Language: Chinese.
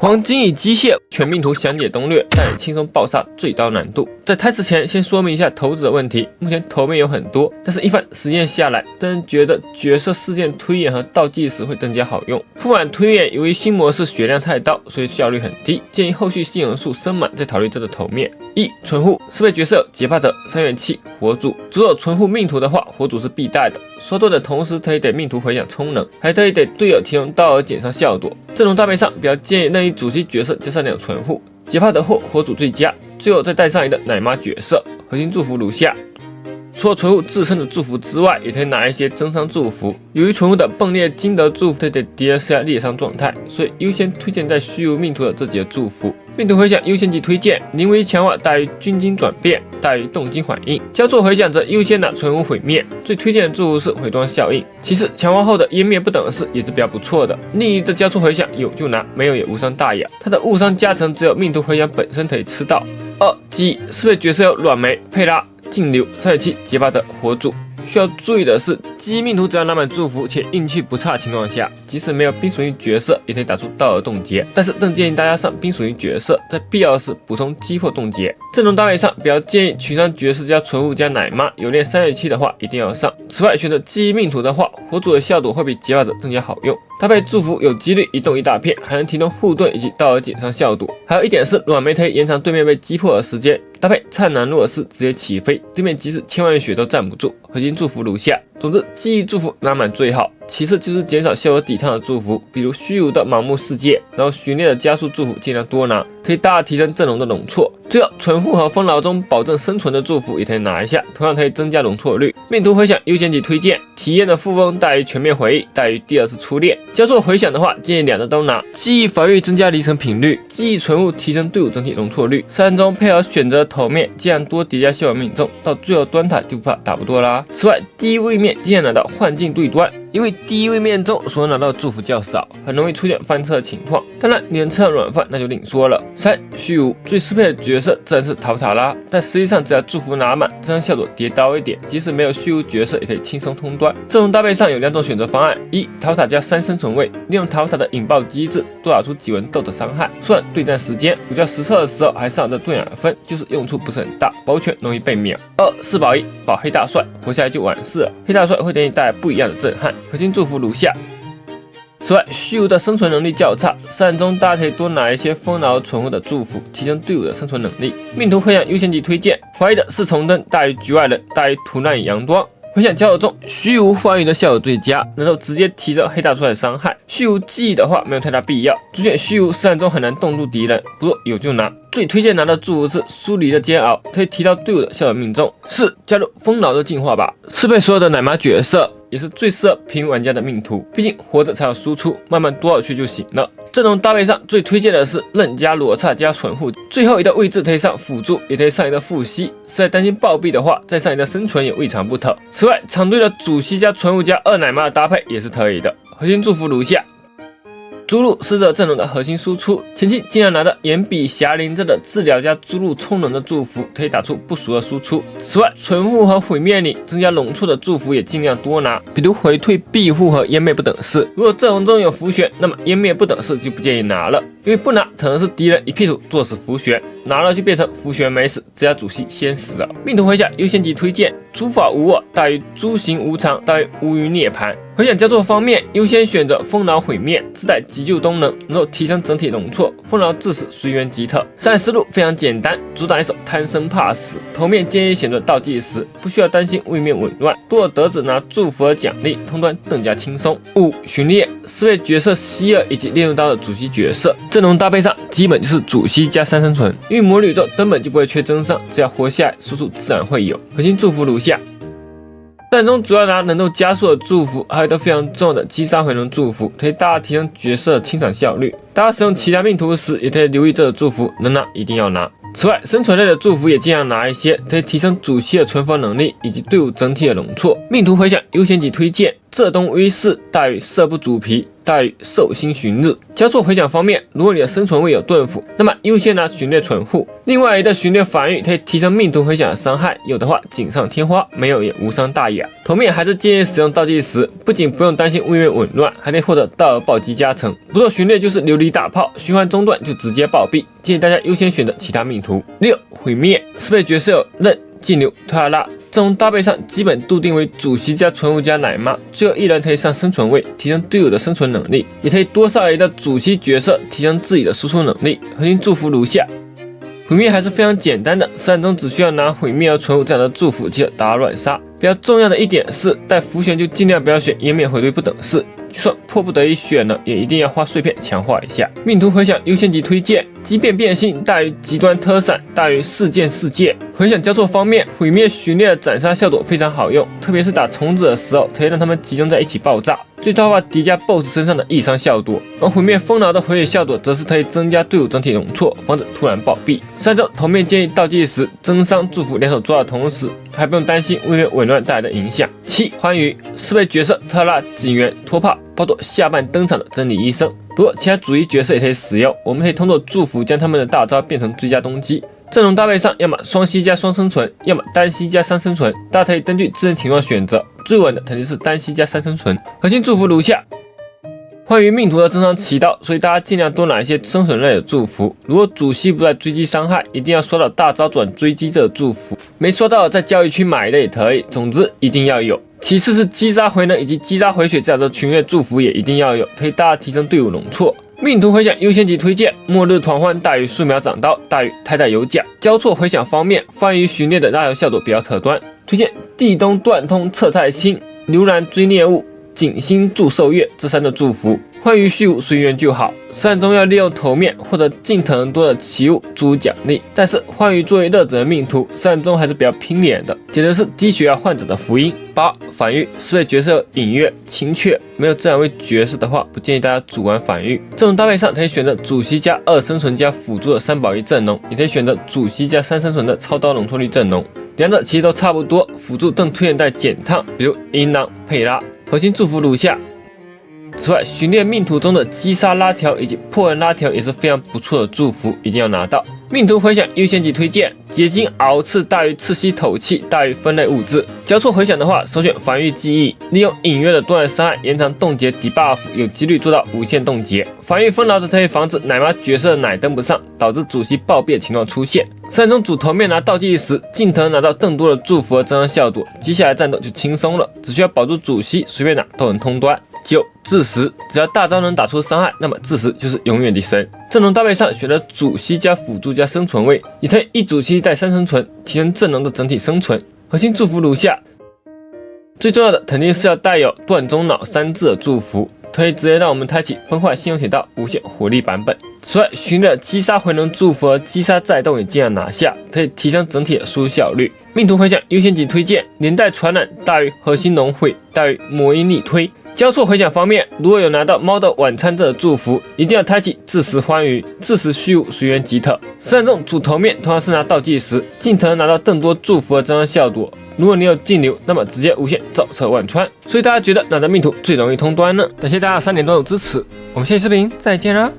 黄金与机械全命图详解攻略，带你轻松爆杀最高难度。在开始前，先说明一下投资的问题。目前头面有很多，但是一番实验下来，个人觉得角色事件推演和倒计时会更加好用。铺满推演由于新模式血量太高，所以效率很低，建议后续技能数升满再考虑这个头面。存护适配角色有结巴者、三元气、火主。如果存护命图的话，火主是必带的。刷盾的同时，特意得命图回响充能，还特意得队友提供道尔减伤效果。阵容搭配上，比较建议任意主 C 角色加上点存护，结巴德或火主最佳。最后再带上一个奶妈角色。核心祝福如下。除了存护自身的祝福之外，也可以拿一些增伤祝福。由于存护的迸裂金德祝福得 DL 下裂伤状态，所以优先推荐在虚无命图的这几个祝福。命图回响优先级推荐：临危强化大于军经转变，大于动经反应。交错回响则优先拿存护毁灭。最推荐的祝福是回端效应。其次，强化后的湮灭不等式也是比较不错的。另一个交错回响有就拿，没有也无伤大雅。它的误伤加成只有命图回响本身可以吃到。记忆适配角色有软梅、佩拉、净流、三元气、结巴的火主。需要注意的是，记忆命图只要拿满祝福且运气不差的情况下，即使没有冰属性角色，也可以打出道尔冻结。但是更建议大家上冰属性角色，在必要时补充击破冻结。阵容搭配上，比较建议群伤角色加存护加奶妈，有练三元气的话一定要上。此外，选择记忆命图的话，火主的效果会比结巴者更加好用。搭配祝福有几率移动一大片，还能提供护盾以及道尔减伤效果。还有一点是软梅可以延长对面被击破的时间。搭配灿烂若是直接起飞，对面即使千万血都站不住。核心祝福如下。总之，记忆祝福拿满最好。其次就是减少效果抵抗的祝福，比如虚无的盲目世界，然后寻猎的加速祝福尽量多拿，可以大大提升阵容的容错。最后，存护和丰饶中保证生存的祝福也可以拿一下，同样可以增加容错率。命图回响优先级推荐，体验的副风大于全面回忆，大于第二次初恋。交错回响的话，建议两个都拿。记忆防御增加离层频率，记忆存护提升队伍整体容错率。三中配合选择头面，尽量多叠加效果命中，到最后端塔就不怕打不多啦。此外，第一位面尽量拿到幻境对端。因为第一位面中所拿到的祝福较少，很容易出现翻车的情况。当然，你能吃到软饭那就另说了。虚无最适配的角色自然是塔夫塔拉，但实际上只要祝福拿满，这样效果叠高一点，即使没有虚无角色也可以轻松通关。阵容搭配上有两种选择方案：塔夫塔加3生存位，利用塔夫塔的引爆机制多打出几轮豆的伤害，算对战时间。比较实测的时候还上着盾尔分，就是用处不是很大，保全容易被秒。4保1保黑大帅，活下来就完事了。黑大帅会给你带来不一样的震撼。核心祝福如下。此外，虚无的生存能力较差，散中大家可以多拿一些丰饶存护的祝福，提升队伍的生存能力。命图回响优先级推荐，怀疑的是重登大于局外人，大于涂难与阳光。回响交流中，虚无防御的效果最佳，能够直接提升黑大帅的伤害。虚无记忆的话没有太大必要，主选虚无实战中很难冻住敌人，不过有就拿。最推荐拿的祝福是疏离的煎熬，可以提到队伍的效果命中。加入丰饶的进化吧，适配所有的奶妈角色，也是最适合平民玩家的命图，毕竟活着才有输出，慢慢多少去就行了。阵容搭配上最推荐的是刃加裸刹加存护，最后一个位置可以上辅助，也可以上一个副 C， 实在担心暴毙的话，再上一个生存也未尝不可。此外，场队的主 C 加存护加2奶妈的搭配也是可以的。核心祝福如下。朱露是这阵容的核心输出，前期尽量拿到岩壁霞灵这的治疗加朱露充能的祝福，可以打出不俗的输出。此外，存护和毁灭里增加容错的祝福也尽量多拿，比如回退、庇护和湮灭不等式。如果阵容中有符玄，那么湮灭不等式就不建议拿了，因为不拿可能是敌人一屁股坐死符玄，拿了就变成符玄没死，只要主系先死了。命图回响优先级推荐，诸法无我大于诸行无常大于无余涅槃。回响交错方面，优先选择丰饶毁灭，自带急救功能，能够提升整体容错。丰饶致死随缘即可。上岸思路非常简单，主打一手贪生怕死。头面建议选择倒计时，不需要担心位面紊乱。多尔得子拿祝福和奖励，通关更加轻松。巡猎适配角色希尔以及猎人刀的主系角色，阵容搭配上基本就是主系加3生存，因为魔女宇宙根本就不会缺增伤，只要活下来，输出自然会有。核心祝福如下。战中主要拿能够加速的祝福，还有一个非常重要的击杀回龙祝福，可以大大提升角色的清场效率。大家使用其他命图时，也可以留意这个祝福，能拿一定要拿。此外，生存类的祝福也尽量拿一些，可以提升主系的存活能力以及队伍整体的容错。命图回响优先级推荐，浙东威势大于色不足皮大于寿星旬日。交错回响方面，如果你的生存位有盾符，那么优先拿寻猎存护。另外一个寻猎防御可以提升命途回响的伤害，有的话锦上添花，没有也无伤大雅。头面还是建议使用倒计时，不仅不用担心位面紊乱，还可以获得大额暴击加成。不做寻猎就是琉璃大炮，循环中断就直接暴毙，建议大家优先选择其他命途。6. 毁灭，适配角色有刃、劲流、推拉拉。这种搭配上基本笃定为主席加存物加奶妈，最后一人可以上生存位，提升队友的生存能力，也可以多上一个主席角色，提升自己的输出能力。核心祝福如下：毁灭还是非常简单的，实战中只需要拿毁灭和存物这样的祝福即可打乱杀。比较重要的一点是，带符选就尽量不要选，以免回对不等式。就算迫不得已选了，也一定要花碎片强化一下。命途回响优先级推荐，畸变变性大于极端特闪大于事件世界。回响交错方面，毁灭寻猎的斩杀效果非常好用，特别是打虫子的时候，可以让他们集中在一起爆炸，最大化叠加 BOSS 身上的易伤效果。而毁灭丰饶的回血效果，则是可以增加队伍整体容错，防止突然暴毙。3周头面建议倒计时、增伤、祝福两手抓的同时，还不用担心位面紊乱带来的影响。7. 欢愉，适配角色特拉、警员、托帕，包括下半登场的真理医生。不过其他主力角色也可以使用，我们可以通过祝福将他们的大招变成追加攻击。阵容搭配上，要么双吸加双生存，要么单吸加3生存，大家可以根据自身情况选择。最稳的肯定是单吸加3生存。核心祝福如下：欢愉命途的增伤奇刀，所以大家尽量多拿一些生存类的祝福。如果主系不在追击伤害，一定要刷到大招转追击这个祝福。没刷到的在交易区买的也可以，总之一定要有。其次是击杀回能以及击杀回血这样的群类祝福也一定要有，可以大大提升队伍容错。命途回响优先级推荐，末日团欢大于数秒掌刀大于太太有奖。交错回响方面，番禺巡猎的拉油效果比较可观，推荐地东断通侧太星、流兰追猎物、锦星祝寿月这3个祝福。欢愉虚无随缘就好，实战中要利用头面或者近藤多的奇物注入奖励。但是欢愉作为热者的命途，实战中还是比较拼脸的，简直是低血压患者的福音。8. 反御，适配角色隐月、青雀，没有这2位角色的话，不建议大家主玩反御。这种搭配上可以选择主席加2生存加辅助的3保1阵容，也可以选择主席加3生存的超刀容错率阵容，两者其实都差不多，辅助更推荐带减烫，比如银狼、佩拉。核心祝福如下。此外，寻猎命途中的击杀拉条以及破人拉条也是非常不错的祝福，一定要拿到。命途回响优先级推荐，结晶熬刺大于刺吸透气大于分类物质。交错回响的话，首选防御记忆，利用隐约的多人伤害延长冻结 debuff， 有几率做到无限冻结。防御丰饶则可以防止奶妈角色的奶登不上，导致主席暴毙的情况出现。3中主头面拿倒计时，近藤拿到更多的祝福和增伤效果，接下来战斗就轻松了，只需要保住主席，随便拿都能通关。9. 自食，只要大招能打出伤害，那么自食就是永远的神。阵容搭配上选择主吸加辅助加生存位，也可以一主吸带3生存，提升阵容的整体生存。核心祝福如下：最重要的肯定是要带有断中脑3字的祝福，可以直接让我们开启崩坏信用铁道无限火力版本。此外，寻猎击杀回能祝福和击杀再动也尽量拿下，可以提升整体的输出效率。命途回响优先级推荐，连带传染大于核心龙毁大于魔音力推。交错回响方面，如果有拿到猫的晚餐这的祝福，一定要开启自食欢愉、自食虚无随缘吉特。实战中主头面同样是拿倒计时，近藤拿到更多祝福和增伤效果。如果你有劲流，那么直接无限照彻万川。所以大家觉得哪张命途最容易通关呢？感谢大家3点多的支持，我们下期视频再见啦！